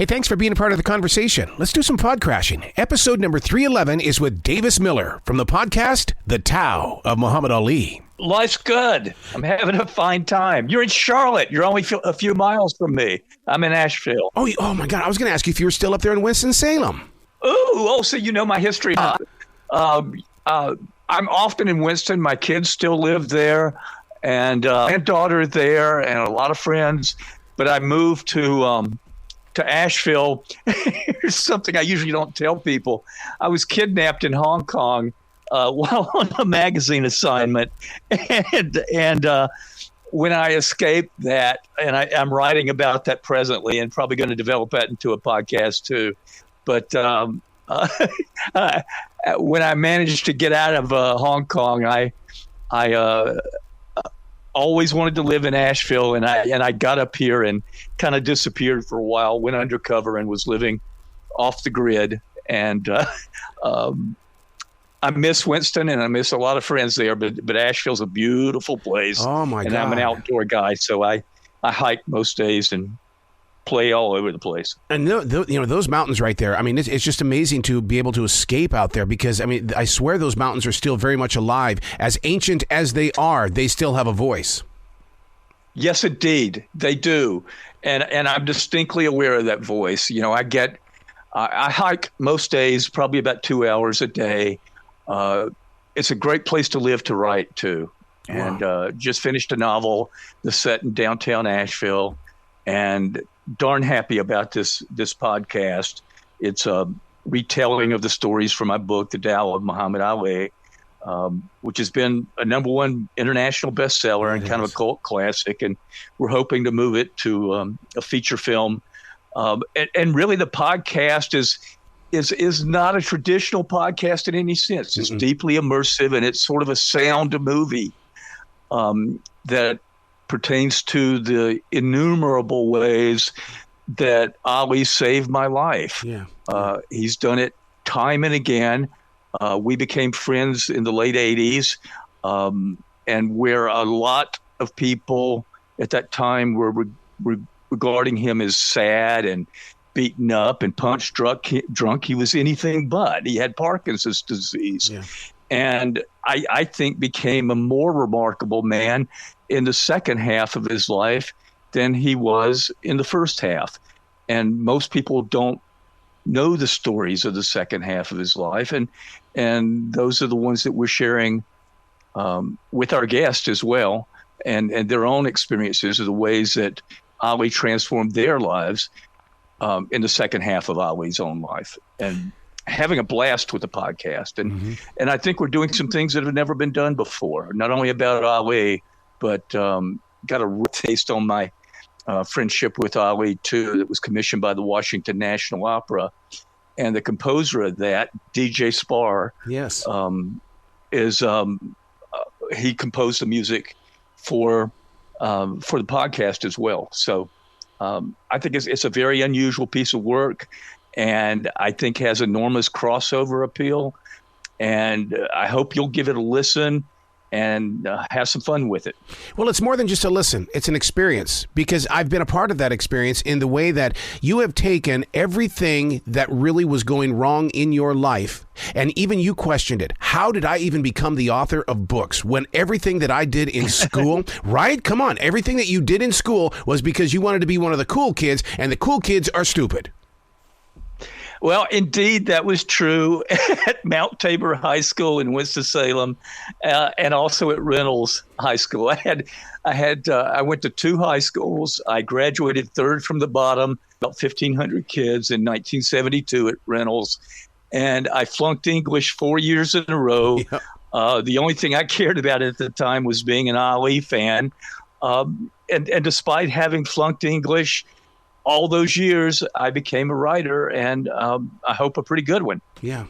Hey, thanks for being a part of the conversation. Let's do some pod crashing. Episode number 311 is with Davis Miller from the podcast, The Tao of Muhammad Ali. Life's good. I'm having a fine time. You're in Charlotte. You're only a few miles from me. I'm in Asheville. Oh my God. I was going to ask you if you were still up there in Winston-Salem. So you know my history. I'm often in Winston. My kids still live there, and daughter there, and a lot of friends. But I moved to Asheville. Here's something I usually don't tell people. I was kidnapped in Hong Kong while on a magazine assignment, and when I escaped that, and I'm writing about that presently, and probably going to develop that into a podcast too. But when I managed to get out of Hong Kong, I always wanted to live in Asheville, and I got up here and kind of disappeared for a while, went undercover and was living off the grid. And I miss Winston, and I miss a lot of friends there, but Asheville's a beautiful place. Oh my God. And I'm an outdoor guy, so I hike most days and play all over the place. And those mountains right there, I mean, it's just amazing to be able to escape out there, because I mean, I swear those mountains are still very much alive. As ancient as they are, they still have a voice. Yes, indeed, they do. And I'm distinctly aware of that voice. You know, I hike most days, probably about 2 hours a day. It's a great place to live, to write too. And just finished a novel that's set in downtown Asheville, and darn happy about this podcast. It's a retelling of the stories from my book, The Tao of Muhammad Ali, which has been a #1 international bestseller and kind of a cult classic. And we're hoping to move it to a feature film. And really, the podcast is not a traditional podcast in any sense. It's deeply immersive, and it's sort of a sound movie that pertains to the innumerable ways that Ali saved my life. He's done it time and again. We became friends in the late 80s, and where a lot of people at that time were regarding him as sad and beaten up and punch drunk, he was anything but. He had Parkinson's disease. And I think became a more remarkable man in the second half of his life than he was in the first half. And most people don't know the stories of the second half of his life. And those are the ones that we're sharing with our guests as well. And their own experiences are the ways that Ali transformed their lives in the second half of Ali's own life. And having a blast with the podcast. And I think we're doing some things that have never been done before, not only about Ali, but got a real taste on my friendship with Ali, too, that was commissioned by the Washington National Opera. And the composer of that, DJ Spar, he composed the music for the podcast as well. So I think it's a very unusual piece of work, and I think has enormous crossover appeal. And I hope you'll give it a listen and have some fun with it. Well, it's more than just a listen. It's an experience, because I've been a part of that experience in the way that you have taken everything that really was going wrong in your life, and even you questioned it. How did I even become the author of books when everything that I did in school, right? Come on. Everything that you did in school was because you wanted to be one of the cool kids, and the cool kids are stupid. Well, indeed, that was true at Mount Tabor High School in Winston-Salem, and also at Reynolds High School. I went to 2 high schools. I graduated third from the bottom, about 1,500 kids in 1972 at Reynolds, and I flunked English 4 years in a row. The only thing I cared about at the time was being an Ali fan, and despite having flunked English all those years, I became a writer, and I hope a pretty good one. Yeah.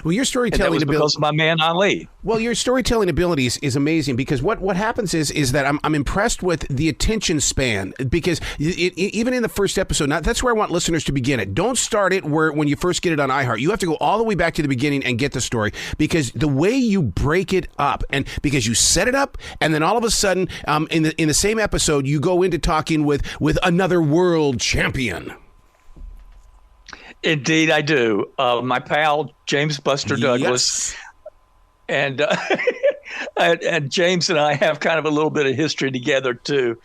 Well, your storytelling ability, because of my man Ali. Well, your storytelling abilities is amazing, because what happens is that I'm impressed with the attention span, because even in the first episode, now that's where I want listeners to begin it. Don't start it when you first get it on iHeart. You have to go all the way back to the beginning and get the story, because the way you break it up, and because you set it up, and then all of a sudden, in the same episode, you go into talking with another world champion. Indeed, I do. My pal, James Buster Douglas, Yes. and and James and I have kind of a little bit of history together too.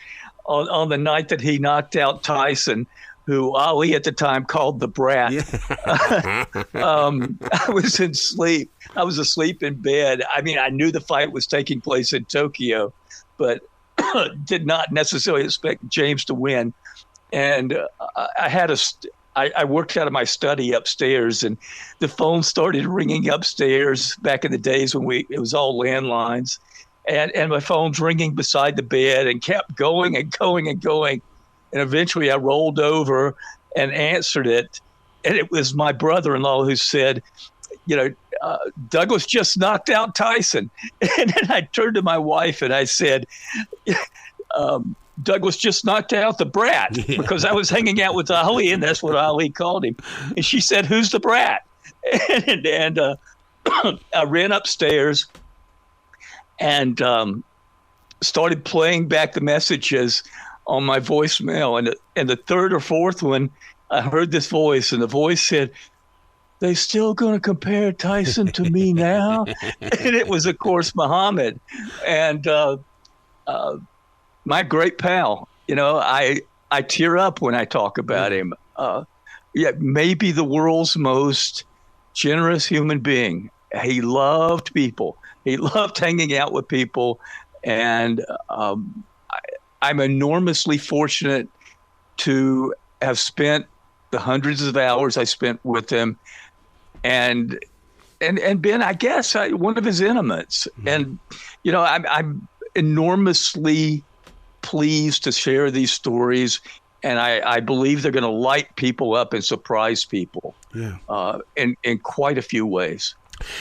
On the night that he knocked out Tyson, who Ali at the time called the Brat, Yeah. I was in sleep. I was asleep in bed. I mean, I knew the fight was taking place in Tokyo, but did not necessarily expect James to win. And I worked out of my study upstairs, and the phone started ringing upstairs back in the days when it was all landlines. And my phone's ringing beside the bed and kept going and going and going. And eventually I rolled over and answered it. And it was my brother-in-law who said, Douglas just knocked out Tyson. And then I turned to my wife and I said, Douglas just knocked out the Brat, because I was hanging out with Ali, and that's what Ali called him. And she said, "Who's the Brat?" And I ran upstairs and started playing back the messages on my voicemail. And the third or fourth one, I heard this voice, and the voice said, "They still going to compare Tyson to me now?" And it was, of course, Muhammad. And my great pal, I tear up when I talk about him. Maybe the world's most generous human being. He loved people. He loved hanging out with people. And I'm enormously fortunate to have spent the hundreds of hours I spent with him and been, I guess, one of his intimates. And, I'm enormously pleased to share these stories, and I believe they're going to light people up and surprise people in quite a few ways.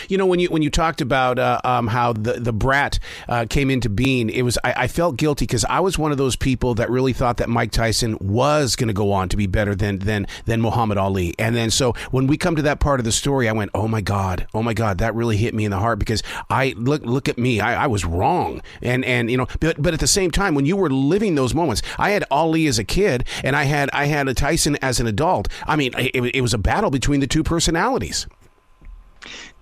When you talked about how the Brat came into being, it was I felt guilty because I was one of those people that really thought that Mike Tyson was going to go on to be better than Muhammad Ali. And then so when we come to that part of the story, I went, oh my God, that really hit me in the heart, because I look at me, I was wrong. And but at the same time, when you were living those moments, I had Ali as a kid and I had a Tyson as an adult. I mean, it was a battle between the two personalities.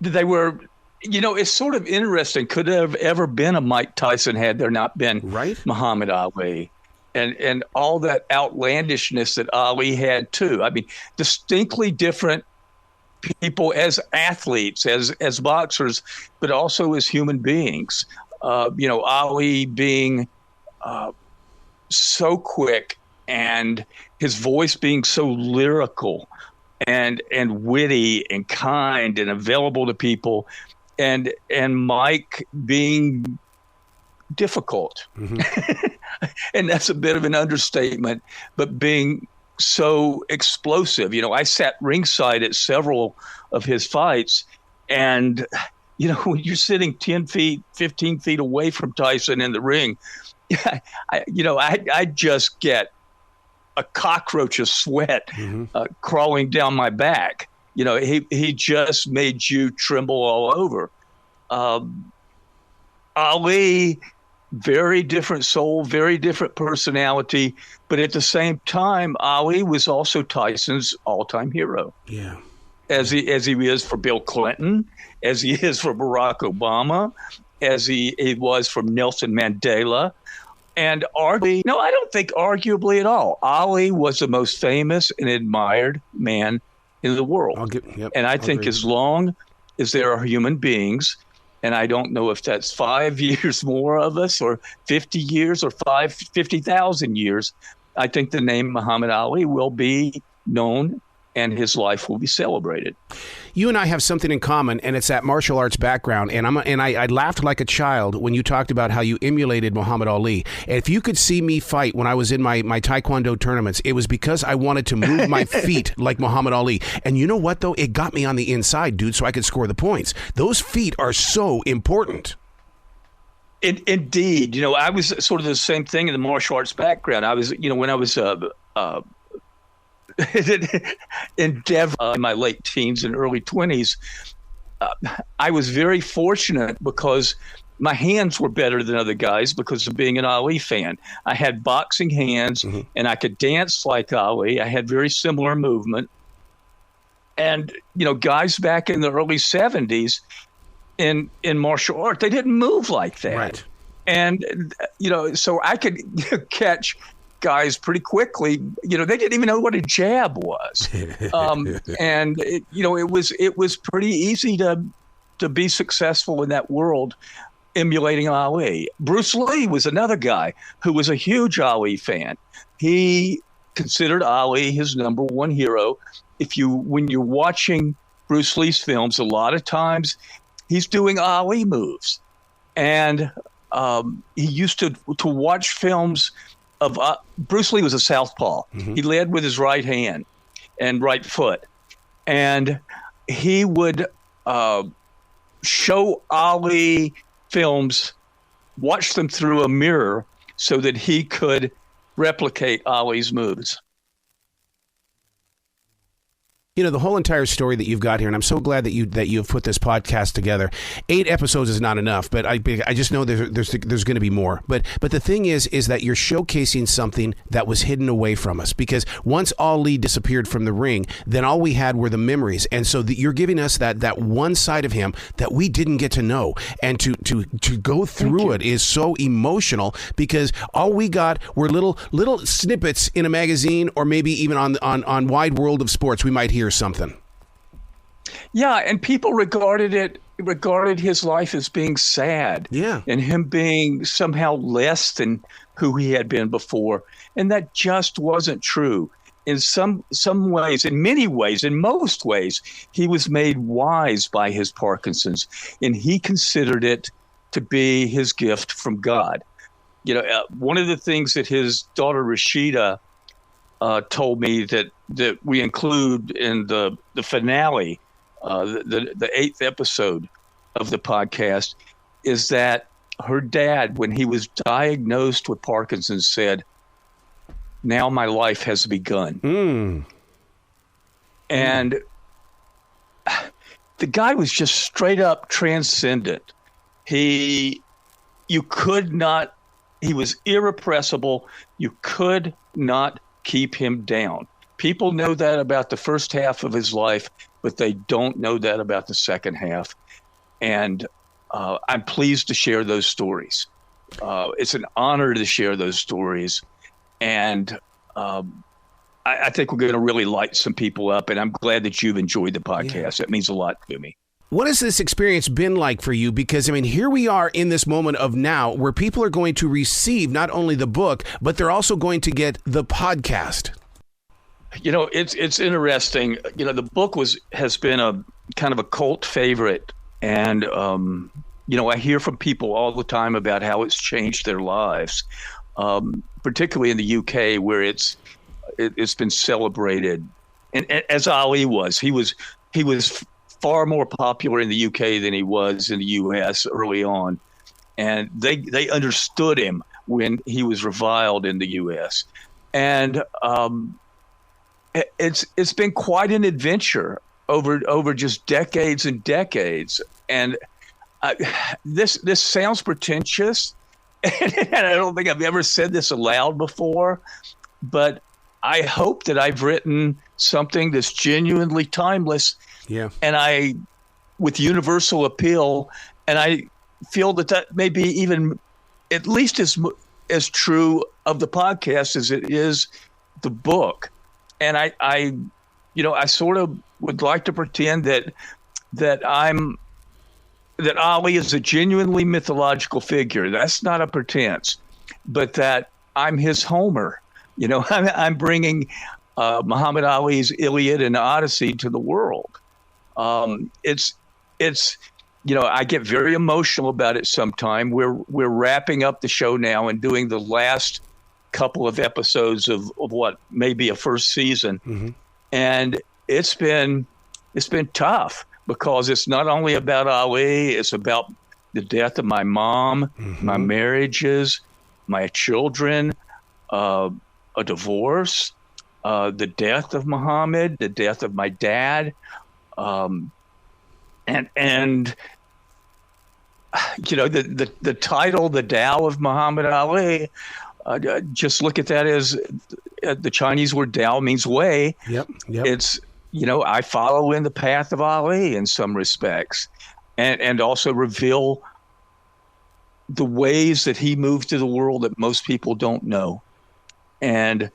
They were, it's sort of interesting. Could there have ever been a Mike Tyson had there not been Muhammad Ali and all that outlandishness that Ali had too? I mean, distinctly different people as athletes, as boxers, but also as human beings. Ali being so quick and his voice being so lyrical and witty and kind and available to people, and Mike being difficult. Mm-hmm. And that's a bit of an understatement, but being so explosive. I sat ringside at several of his fights, and when you're sitting 10 feet, 15 feet away from Tyson in the ring, I just get a cockroach of sweat crawling down my back. He just made you tremble all over. Ali, very different soul, very different personality, but at the same time, Ali was also Tyson's all-time hero. Yeah, as he is for Bill Clinton, as he is for Barack Obama, as he was for Nelson Mandela. And arguably, no, I don't think arguably at all. Ali was the most famous and admired man in the world. I think as long as there are human beings, and I don't know if that's 5 years more of us or 50 years or 50,000 years, I think the name Muhammad Ali will be known and his life will be celebrated. You and I have something in common, and it's that martial arts background. And I laughed like a child when you talked about how you emulated Muhammad Ali. And if you could see me fight when I was in my Taekwondo tournaments, it was because I wanted to move my feet like Muhammad Ali. And you know what, though? It got me on the inside, dude, so I could score the points. Those feet are so important. Indeed. I was sort of the same thing in the martial arts background. I was, when I was endeavor in my late teens and early 20s, I was very fortunate because my hands were better than other guys because of being an Ali fan. I had boxing hands and I could dance like Ali. I had very similar movement. And, guys back in the early 70s in martial art, they didn't move like that. Right. And, so I could catch guys pretty quickly. They didn't even know what a jab was. And, it was pretty easy to be successful in that world, emulating Ali. Bruce Lee was another guy who was a huge Ali fan. He considered Ali his number one hero. When you're watching Bruce Lee's films, a lot of times he's doing Ali moves. And he used to watch films of Bruce Lee was a southpaw. Mm-hmm. He led with his right hand and right foot. And he would show Ali films, watch them through a mirror so that he could replicate Ali's moves. The whole entire story that you've got here, and I'm so glad that you've put this podcast together. 8 episodes is not enough, but I just know there's going to be more. But the thing is that you're showcasing something that was hidden away from us, because once Ali disappeared from the ring, then all we had were the memories, and so you're giving us that one side of him that we didn't get to know, and to go through it is so emotional, because all we got were little snippets in a magazine, or maybe even on Wide World of Sports we might hear something. Yeah, and people regarded his life as being sad. Yeah. And him being somehow less than who he had been before. And that just wasn't true. In some ways, in many ways, in most ways, he was made wise by his Parkinson's, and he considered it to be his gift from God. One of the things that his daughter Rasheda told me that we include in the finale, the 8th episode of the podcast, is that her dad, when he was diagnosed with Parkinson's, said, "Now my life has begun." And the guy was just straight up transcendent. He was irrepressible. You could not keep him down. People know that about the first half of his life, but they don't know that about the second half. And I'm pleased to share those stories. It's an honor to share those stories. And I think we're going to really light some people up. And I'm glad that you've enjoyed the podcast. It means a lot to me. What has this experience been like for you? Because, here we are in this moment of now where people are going to receive not only the book, but they're also going to get the podcast. It's interesting. The book has been a kind of a cult favorite. And, I hear from people all the time about how it's changed their lives, particularly in the UK, where it's been celebrated. And as Ali was, he was far more popular in the UK than he was in the US early on. And they understood him when he was reviled in the US. And it's been quite an adventure over just decades and decades. And this sounds pretentious, and I don't think I've ever said this aloud before, but I hope that I've written something that's genuinely timeless. Yeah. And with universal appeal, and I feel that may be even at least as true of the podcast as it is the book. And I sort of would like to pretend that Ali is a genuinely mythological figure. That's not a pretense, but that I'm his Homer. I'm bringing Muhammad Ali's Iliad and Odyssey to the world. It's I get very emotional about it sometime. We're wrapping up the show now and doing the last couple of episodes of what may be a first season. Mm-hmm. And it's been tough, because it's not only about Ali, it's about the death of my mom, mm-hmm. my marriages, my children, a divorce, the death of Muhammad, the death of my dad, and the title, the Tao of Muhammad Ali. Just look at that as the Chinese word Tao means way. Yep. I follow in the path of Ali in some respects, and also reveal the ways that he moved through the world that most people don't know. And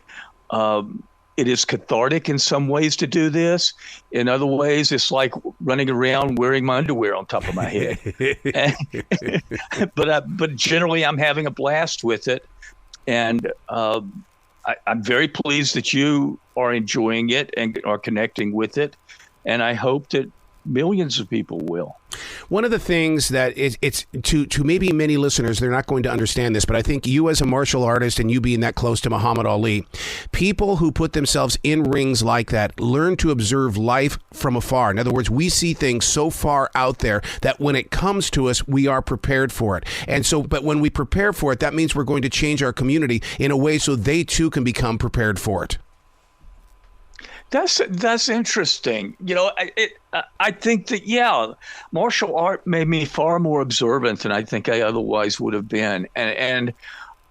it is cathartic in some ways to do this. In other ways, it's like running around wearing my underwear on top of my head. But generally, I'm having a blast with it. And I'm very pleased that you are enjoying it and are connecting with it. And I hope that millions of people will. One of the things that it's to maybe many listeners, they're not going to understand this, but I think you as a martial artist and you being that close to Muhammad Ali, people who put themselves in rings like that learn to observe life from afar. In other words, we see things so far out there that when it comes to us, we are prepared for it. And so, but when we prepare for it, that means we're going to change our community in a way so they too can become prepared for it. That's interesting. I think that, martial art made me far more observant than I think I otherwise would have been. And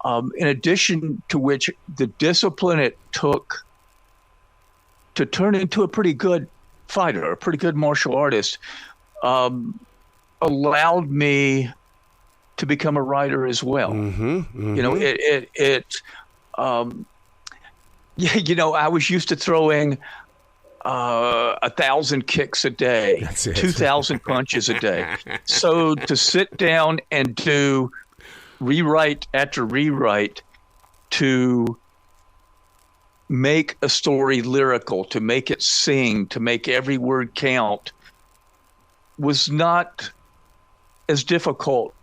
in addition to which, the discipline it took to turn into a pretty good fighter, a pretty good martial artist, allowed me to become a writer as well. Mm-hmm. I was used to throwing 1,000 kicks a day, 2,000 punches a day. So to sit down and do rewrite after rewrite, to make a story lyrical, to make it sing, to make every word count, was not as difficult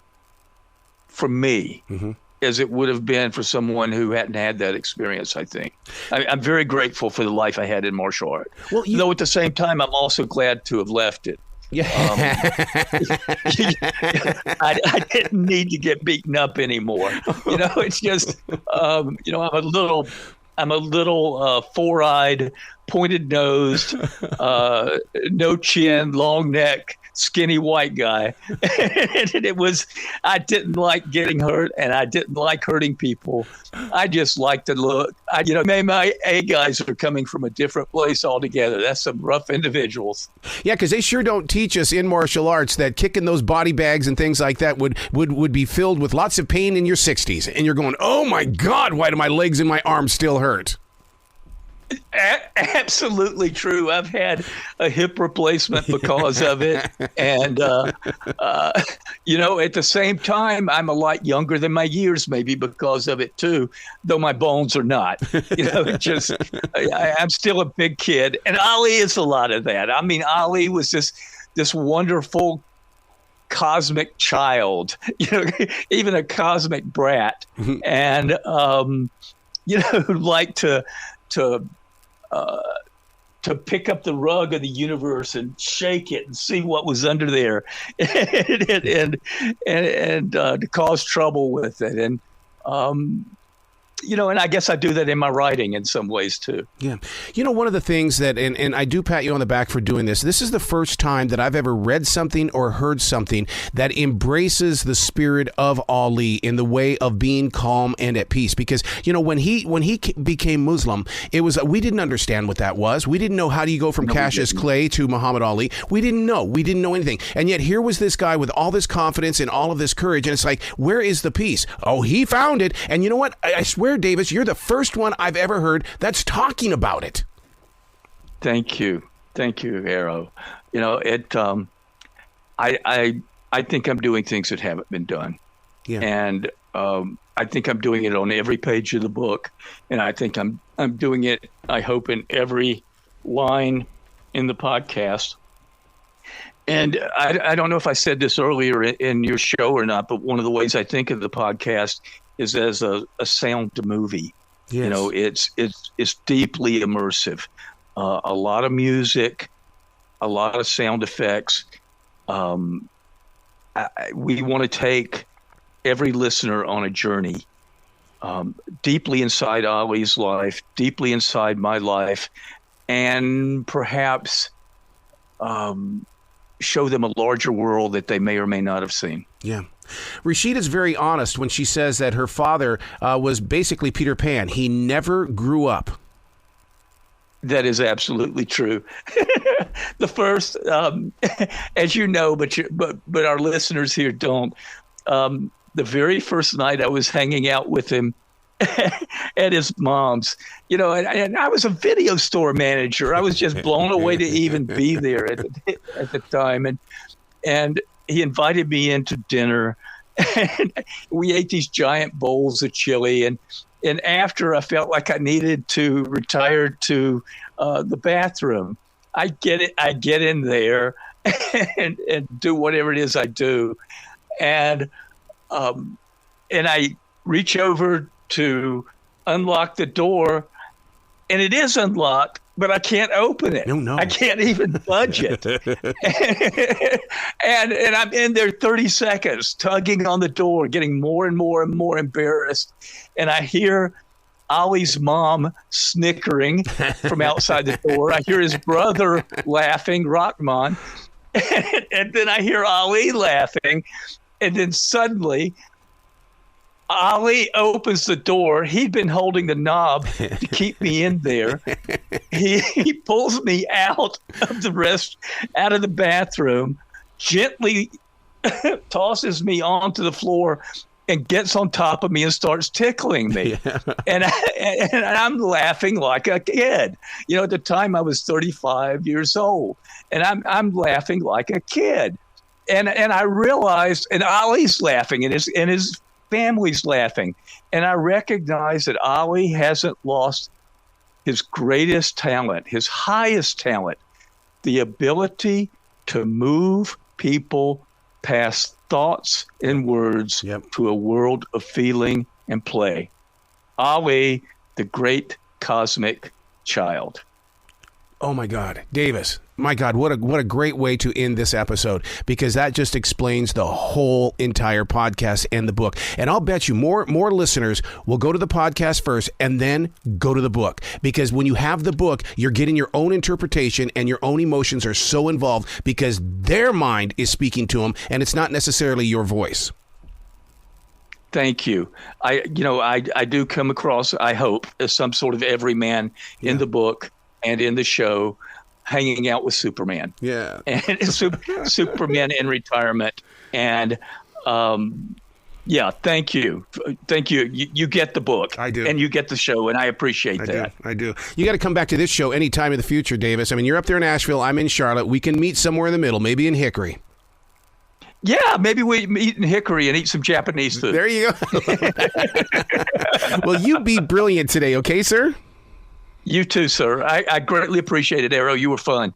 for me. Mm-hmm. as it would have been for someone who hadn't had that experience, I think. I'm very grateful for the life I had in martial art. Well, though at the same time, I'm also glad to have left it. Yeah. I didn't need to get beaten up anymore. It's just, I'm a little four-eyed, pointed-nosed, no chin, long neck, skinny white guy. And I didn't like getting hurt, and I didn't like hurting people. I just liked to look. Maybe my A guys are coming from a different place altogether. That's some rough individuals. Yeah, because they sure don't teach us in martial arts that kicking those body bags and things like that would be filled with lots of pain in your 60s. And you're going, oh my God, why do my legs and my arms still hurt? Absolutely true. I've had a hip replacement because of it. And, at the same time, I'm a lot younger than my years, maybe because of it too, though my bones are not. I'm still a big kid. And Ali is a lot of that. I mean, Ali was this wonderful cosmic child, even a cosmic brat. And, like to pick up the rug of the universe and shake it and see what was under there, and to cause trouble with it, and and I guess I do that in my writing in some ways too. Yeah. One of the things that, and I do pat you on the back for doing this. This is the first time that I've ever read something or heard something that embraces the spirit of Ali in the way of being calm and at peace. Because, when he became Muslim, we didn't understand what that was. We didn't know how do you go from Cassius Clay to Muhammad Ali. We didn't know anything. And yet here was this guy with all this confidence and all of this courage. And it's like, where is the peace? Oh, he found it. And you know what? I swear, Davis, you're the first one I've ever heard that's talking about it. Thank you, Arrow. I think I'm doing things that haven't been done. Yeah. And I think I'm doing it on every page of the book, and I think I'm doing it, I hope, in every line in the podcast. And I don't know if I said this earlier in your show or not, but one of the ways I think of the podcast is as a sound movie. Yes. It's deeply immersive. A lot of music, a lot of sound effects. We want to take every listener on a journey, deeply inside Ali's life, deeply inside my life, and perhaps show them a larger world that they may or may not have seen. Yeah. Rasheda's very honest when she says that her father was basically Peter Pan. He never grew up. That is absolutely true. The first, as you know, but our listeners here don't. The very first night I was hanging out with him at his mom's, and I was a video store manager. I was just blown away to even be there at the time, and he invited me into dinner, and we ate these giant bowls of chili, and after I felt like I needed to retire to the bathroom. I get in there and do whatever it is I do, and I reach over to unlock the door, and it is unlocked, but I can't open it. No. I can't even budge it. and I'm in there 30 seconds, tugging on the door, getting more and more and more embarrassed. And I hear Ali's mom snickering from outside the door. I hear his brother laughing, Rahman. And then I hear Ali laughing. And then suddenly Ali opens the door. He'd been holding the knob to keep me in there. He pulls me out of the bathroom, gently tosses me onto the floor, and gets on top of me and starts tickling me. Yeah. And I'm laughing like a kid. At the time I was 35 years old, and I'm laughing like a kid. And I realized, and Ali's laughing, and his family's laughing. And I recognize that Ali hasn't lost his greatest talent, his highest talent, the ability to move people past thoughts and words to a world of feeling and play. Ali, the great cosmic child. Oh my God, Davis. My God, what a great way to end this episode, because that just explains the whole entire podcast and the book. And I'll bet you more listeners will go to the podcast first and then go to the book, because when you have the book, you're getting your own interpretation and your own emotions are so involved because their mind is speaking to them and it's not necessarily your voice. Thank you. I do come across, I hope, as some sort of everyman in the book and in the show, hanging out with Superman. Yeah. And Superman in retirement. And thank you. Thank you. You get the book. I do. And you get the show, and I appreciate that. I do. You got to come back to this show anytime in the future, Davis. I mean, you're up there in Asheville. I'm in Charlotte. We can meet somewhere in the middle, maybe in Hickory. Yeah, maybe we meet in Hickory and eat some Japanese food. There you go. Well, you be brilliant today, okay, sir? You too, sir. I greatly appreciate it, Arrow. You were fun.